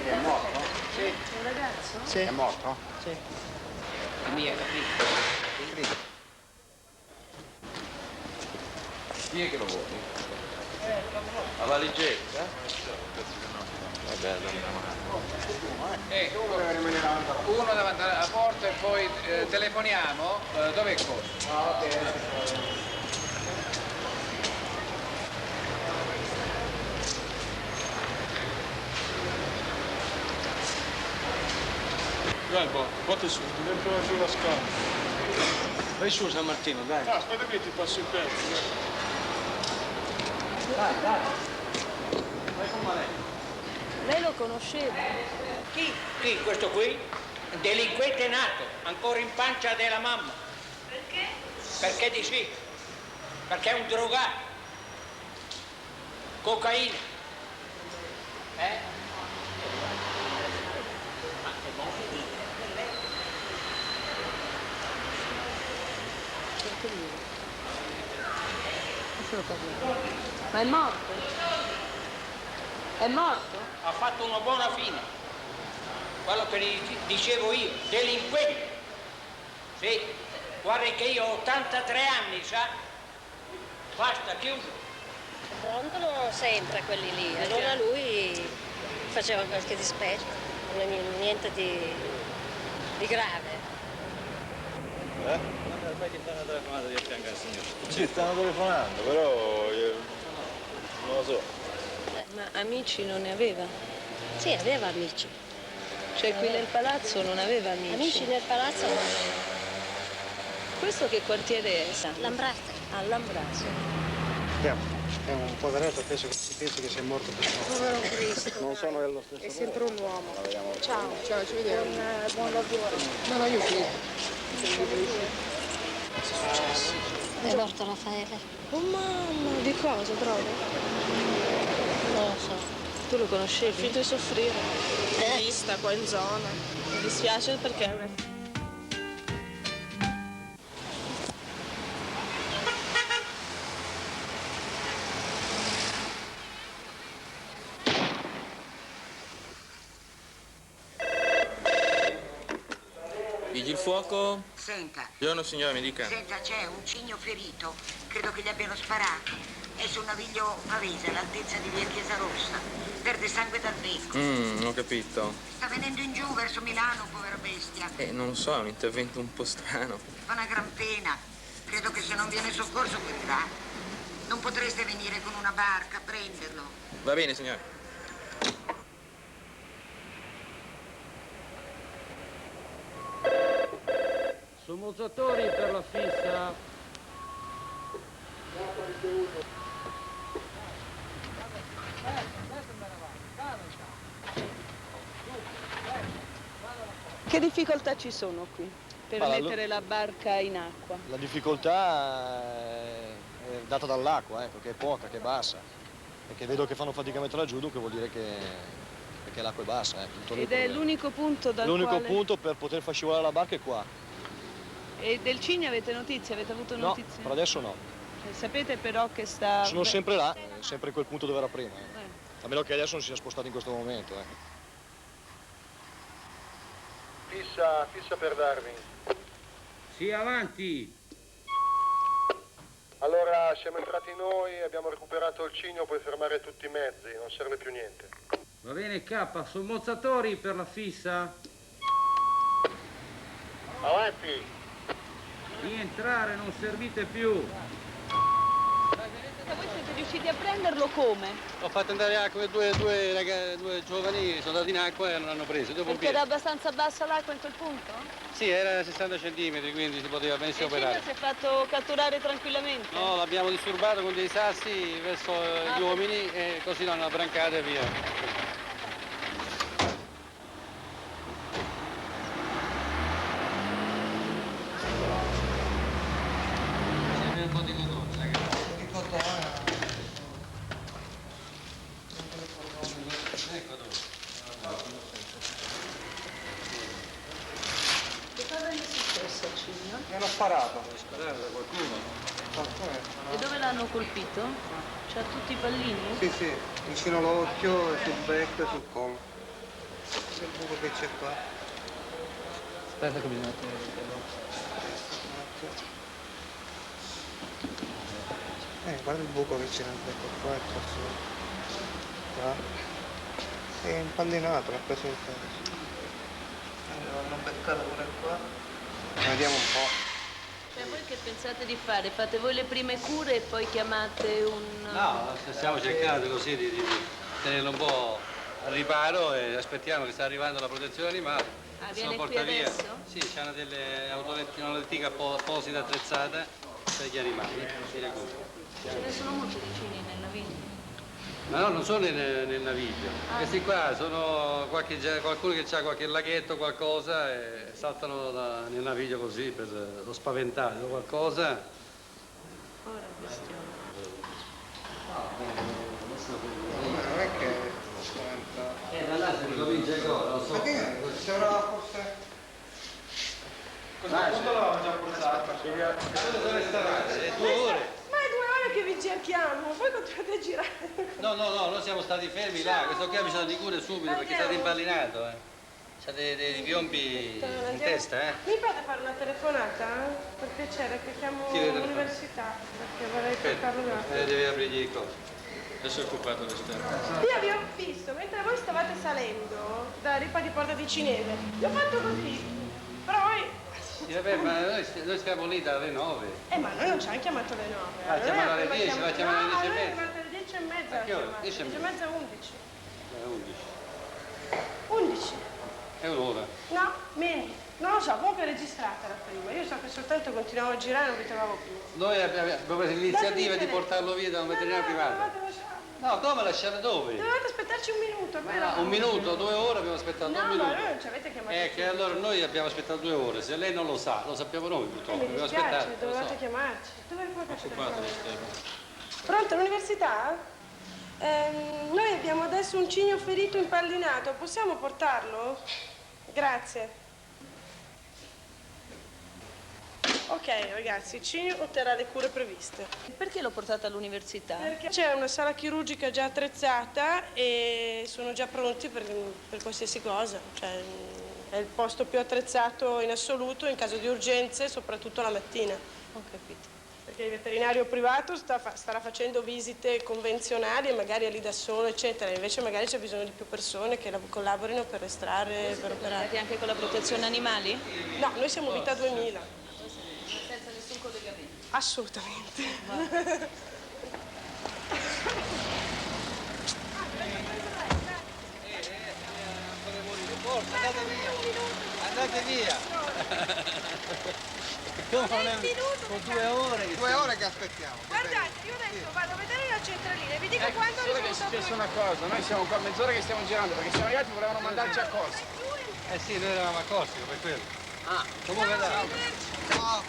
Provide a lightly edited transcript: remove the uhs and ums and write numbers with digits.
È morto? Sì. Un ragazzo? Sì. È morto? Sì. Mi è capito. Chi è che lo vuole? La valigetta? Vabbè, Uno davanti alla porta e poi telefoniamo. Dov'è il coso? Ah, va bene. Dai, botte su, dentro sulla scala. Vai su San Martino, dai. Ah, aspetta che ti passo il pezzo. Dai. Vai con Malè. Lei lo conosceva? Chi? Questo qui? Delinquente nato, ancora in pancia della mamma. Perché? Perché di sì? Perché è un drogato. Cocaina. Ma è morto? È morto? Ha fatto una buona fine. Quello che dicevo io, delinquente. Sì, guarda che io ho 83 anni, sa? Basta, chiuso. Rondolo sempre quelli lì, allora lui faceva qualche dispetto, non è niente di grave. Fai che stanno telefonando di fianco al signore. Sì, stanno telefonando, però non lo so. Ma amici non ne aveva? Sì, aveva amici. Cioè qui nel palazzo non aveva amici? Amici nel palazzo no. Questo che quartiere è? Lambrate. Ah, Lambrate. Andiamo. È un poveretto, penso che sia morto per sopra. Povero Cristo. Non sono dello stesso. È sempre un uomo. Ciao, ci vediamo. Buon lavoro. No, io qui. È morto Raffaele. Oh mamma, di cosa proprio? Non lo so. Tu lo conoscevi? Finito di soffrire. L'ho vista qua in zona. Mi dispiace perché... Vigili il fuoco? Senta. Buongiorno signora, mi dica. Senta, c'è un cigno ferito. Credo che gli abbiano sparato. È sul naviglio Pavese, all'altezza di via Chiesa Rossa. Perde sangue dal becco. Ho capito. Sta venendo in giù verso Milano, povera bestia. Non lo so, è un intervento un po' strano. Fa una gran pena. Credo che se non viene soccorso morirà. Non potreste venire con una barca a prenderlo. Va bene signora. Sommozzatori per la fissa. Che difficoltà ci sono qui per mettere la barca in acqua? La difficoltà è data dall'acqua, ecco, che è poca, che è bassa. Perché vedo che fanno fatica a metterla giù, dunque vuol dire che l'acqua è bassa. Ed è l'unico punto dal L'unico quale... punto per poter far scivolare la barca è qua. E del Cigno avete notizie? Avete avuto notizie? No, per adesso no. Cioè, sapete però che sta... Sono sempre là, sempre in quel punto dove era prima. A meno che adesso non si sia spostato in questo momento. Fissa per Darwin. Sì, avanti. Allora, siamo entrati noi, abbiamo recuperato il cigno, puoi fermare tutti i mezzi, non serve più niente. Va bene, K, sommozzatori per la fissa. Avanti! Rientrare, non servite più. Ma voi siete riusciti a prenderlo come? Ho fatto andare acqua due giovani, sono andati in acqua e non hanno preso. Perché era abbastanza bassa l'acqua in quel punto? Sì, era 60 centimetri, quindi si poteva benissimo operare. Il Cigno si è fatto catturare tranquillamente? No, l'abbiamo disturbato con dei sassi verso gli uomini e così l'hanno abbrancato e via. Mi hanno sparato. Sparato da qualcuno? E dove l'hanno colpito? C'ha tutti i pallini? Sì, sì, vicino all'occhio, sul becco e sul collo. Il buco che c'è qua. Aspetta che bisogna tenere. Guarda il buco che c'è nel becco qua e qua sopra. Qua. È impallinato, l'ha preso il peso. L'hanno beccato pure qua. Vediamo un po'. Cioè voi che pensate di fare? Fate voi le prime cure e poi chiamate un... No, stiamo cercando così di tenerlo un po' al riparo e aspettiamo che sta arrivando la protezione animale. Ah, Se viene lo qui porta via. adesso? Sì, c'hanno una lettiga apposita attrezzata per gli animali. Ce ne sono molti vicini nel naviglio? Ma no, non sono nel naviglio. Questi qua sono qualcuno che ha qualche laghetto, qualcosa e saltano nel naviglio così per lo spaventare o qualcosa. Ora questione. Non è che spaventa. Da là si ricomincia ancora, non so. Ma che sembra forse... Quando l'avevamo già portato? Dove stavate? 2 ore? Ma è 2 ore che vi cerchiamo, voi continuate a girare. No, noi siamo stati fermi là, questo qui ha bisogno di cure subito perché è stato impallinato. C'ha dei piombi in testa, Mi fate fare una telefonata? Per piacere, che chiamo l'università, perché vorrei portarlo là. Devi aprirgli il coso. Adesso è occupato l'esterno. Io vi ho visto, mentre voi stavate salendo da Ripa di Porta di Cinese, vi ho fatto così, però voi... Sì, vabbè, ma noi stiamo lì dalle 9. Ma noi non ci hanno chiamato alle 9. Ah, chiamano alle 10, la chiamano alle 10 e No, mezza. chiamate alle 10 e mezza. A che ora? 10 e 10 e mezza, 11. 11. 11. È un'ora. No, meno. Non lo so, comunque è registrata la prima. Io so che soltanto continuavo a girare e non vi trovavo più. Noi abbiamo preso l'iniziativa di portarlo via da un veterinario privato. No, come lasciare dove? Dovevate aspettarci un minuto. Un minuto, 2 ore abbiamo aspettato un minuto. No, ma noi non ci avete chiamato. Che allora noi abbiamo aspettato 2 ore, se lei non lo sa, lo sappiamo noi purtroppo. Mi Abbiamo dispiace, aspettato. dovevate chiamarci. Dove puoi Occupato l'esterno. Pronto, all'università? Noi abbiamo adesso un cigno ferito impallinato, possiamo portarlo? Grazie. Ok ragazzi, il cigno otterrà le cure previste. Perché l'ho portata all'università? Perché c'è una sala chirurgica già attrezzata e sono già pronti per qualsiasi cosa. Cioè, è il posto più attrezzato in assoluto in caso di urgenze, soprattutto la mattina. Ho capito. Perché il veterinario privato starà facendo visite convenzionali e magari è lì da solo, eccetera. Invece magari c'è bisogno di più persone che collaborino per estrarre, per operare. Siete anche con la protezione animali? No, noi siamo Vita 2000. Senza nessun collegamento? Assolutamente. Forza, andate via! Andate via! Con 2 ore che 2 ore che aspettiamo. Guardate, io adesso vado a vedere la centralina e vi dico quando Solo che è successa una cosa, noi siamo qua mezz'ora che stiamo girando perché siamo arrivati e volevano mandarci a corsa. sì, noi eravamo a Corsica per quello. Ah, comunque dai. Ciao.